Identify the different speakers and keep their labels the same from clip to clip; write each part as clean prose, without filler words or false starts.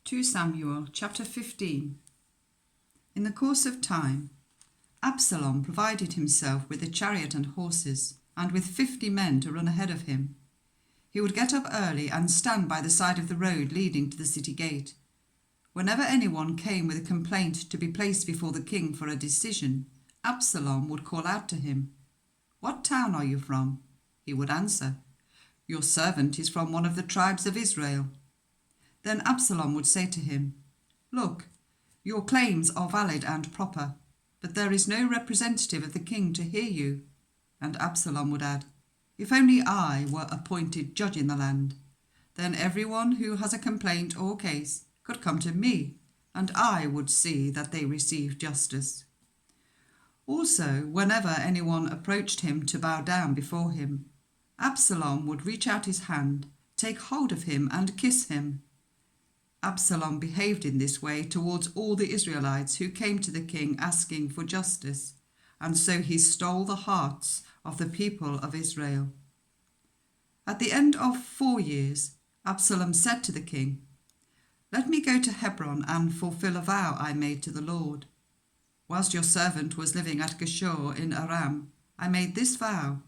Speaker 1: 2 Samuel chapter 15. In the course of time, Absalom provided himself with a chariot and horses, and with 50 men to run ahead of him. He would get up early and stand by the side of the road leading to the city gate. Whenever anyone came with a complaint to be placed before the king for a decision, Absalom would call out to him, "What town are you from?" He would answer, "Your servant is from one of the tribes of Israel." Then Absalom would say to him, "Look, your claims are valid and proper, but there is no representative of the king to hear you." And Absalom would add, "If only I were appointed judge in the land, then everyone who has a complaint or case could come to me, and I would see that they receive justice." Also, whenever anyone approached him to bow down before him, Absalom would reach out his hand, take hold of him, and kiss him. Absalom behaved in this way towards all the Israelites who came to the king asking for justice, and so he stole the hearts of the people of Israel. At the end of 4 years, Absalom said to the king, "Let me go to Hebron and fulfill a vow I made to the Lord. Whilst your servant was living at Geshur in Aram, I made this vow: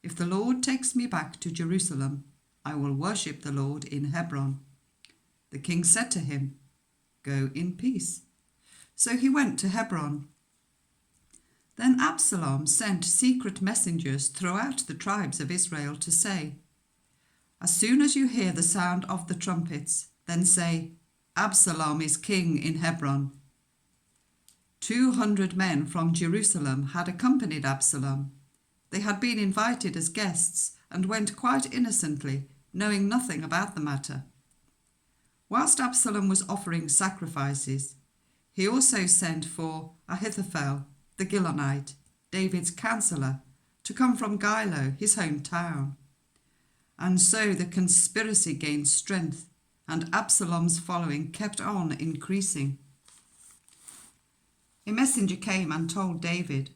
Speaker 1: if the Lord takes me back to Jerusalem, I will worship the Lord in Hebron." The king said to him, "Go in peace." So he went to Hebron. Then Absalom sent secret messengers throughout the tribes of Israel to say, "As soon as you hear the sound of the trumpets, then say, 'Absalom is king in Hebron.'" 200 men from Jerusalem had accompanied Absalom. They had been invited as guests and went quite innocently, knowing nothing about the matter. Whilst Absalom was offering sacrifices, he also sent for Ahithophel, the Gilonite, David's counselor, to come from Gilo, his hometown. And so the conspiracy gained strength, and Absalom's following kept on increasing. A messenger came and told David,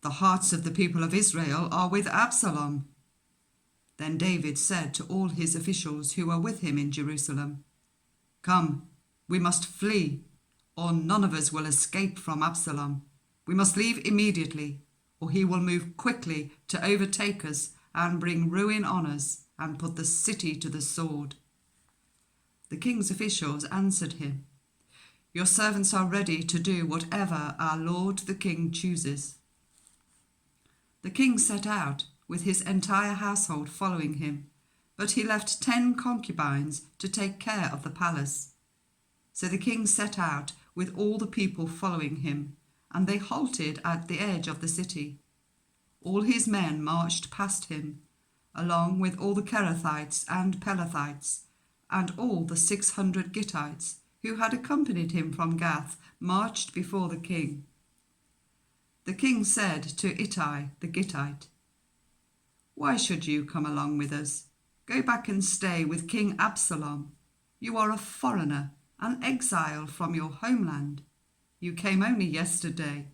Speaker 1: "The hearts of the people of Israel are with Absalom." Then David said to all his officials who were with him in Jerusalem, "Come, we must flee, or none of us will escape from Absalom. We must leave immediately, or he will move quickly to overtake us and bring ruin on us and put the city to the sword." The king's officials answered him, "Your servants are ready to do whatever our lord the king chooses." The king set out, with his entire household following him, but he left 10 concubines to take care of the palace. So the king set out with all the people following him, and they halted at the edge of the city. All his men marched past him, along with all the Kerethites and Pelethites, and all the 600 Gittites who had accompanied him from Gath marched before the king. The king said to Ittai the Gittite, "Why should you come along with us? Go back and stay with King Absalom. You are a foreigner, an exile from your homeland. You came only yesterday,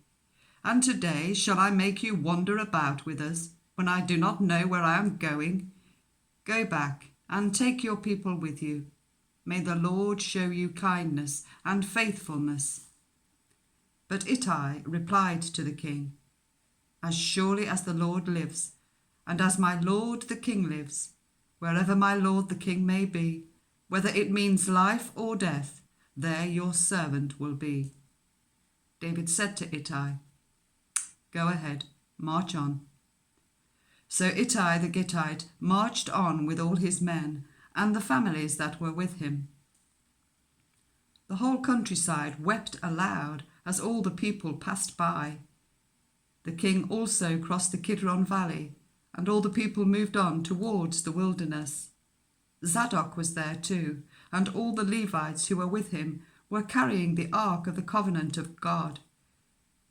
Speaker 1: and today shall I make you wander about with us when I do not know where I am going? Go back and take your people with you. May the Lord show you kindness and faithfulness." But Ittai replied to the king, "As surely as the Lord lives, and as my lord the king lives, wherever my lord the king may be, whether it means life or death, there your servant will be." David said to Ittai, "Go ahead, march on." So Ittai the Gittite marched on with all his men and the families that were with him. The whole countryside wept aloud as all the people passed by. The king also crossed the Kidron Valley, and all the people moved on towards the wilderness. Zadok was there too, and all the Levites who were with him were carrying the ark of the covenant of God.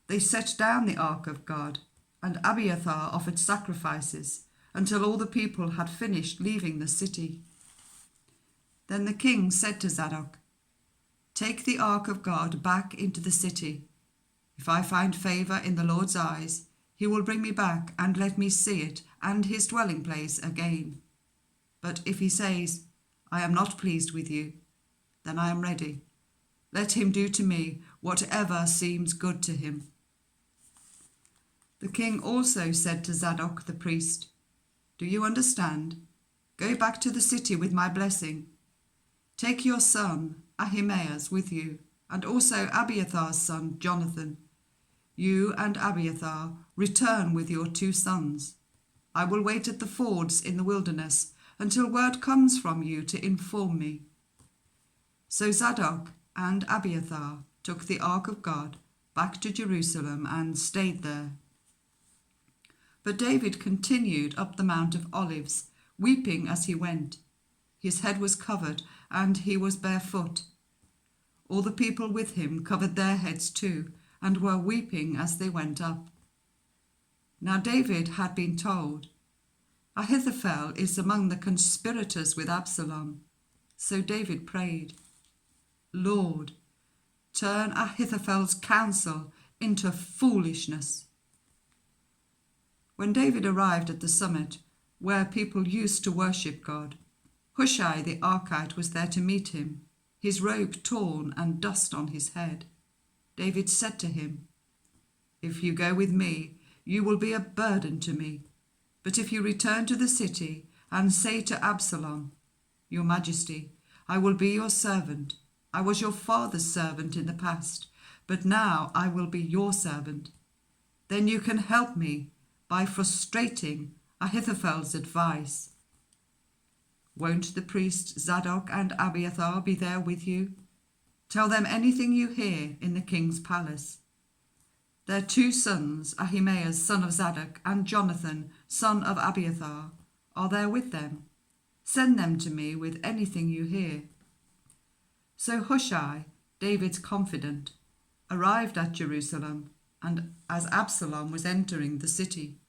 Speaker 1: They set down the ark of God, and Abiathar offered sacrifices until all the people had finished leaving the city. Then the king said to Zadok, "Take the ark of God back into the city. If I find favor in the Lord's eyes, he will bring me back and let me see it and his dwelling place again. But if he says, 'I am not pleased with you,' then I am ready. Let him do to me whatever seems good to him." The king also said to Zadok the priest, "Do you understand? Go back to the city with my blessing. Take your son Ahimaaz with you, and also Abiathar's son Jonathan. You and Abiathar return with your 2 sons. I will wait at the fords in the wilderness until word comes from you to inform me." So Zadok and Abiathar took the ark of God back to Jerusalem and stayed there. But David continued up the Mount of Olives, weeping as he went. His head was covered, and he was barefoot. All the people with him covered their heads too, and were weeping as they went up. Now David had been told, "Ahithophel is among the conspirators with Absalom." So David prayed, "Lord, turn Ahithophel's counsel into foolishness." When David arrived at the summit, where people used to worship God, Hushai the Archite was there to meet him, his robe torn and dust on his head. David said to him, "If you go with me, you will be a burden to me. But if you return to the city and say to Absalom, 'Your Majesty, I will be your servant. I was your father's servant in the past, but now I will be your servant,' then you can help me by frustrating Ahithophel's advice. Won't the priests Zadok and Abiathar be there with you? Tell them anything you hear in the king's palace. Their 2 sons, Ahimaaz son of Zadok and Jonathan son of Abiathar, are there with them. Send them to me with anything you hear." So Hushai, David's confidant, arrived at Jerusalem, and as Absalom was entering the city.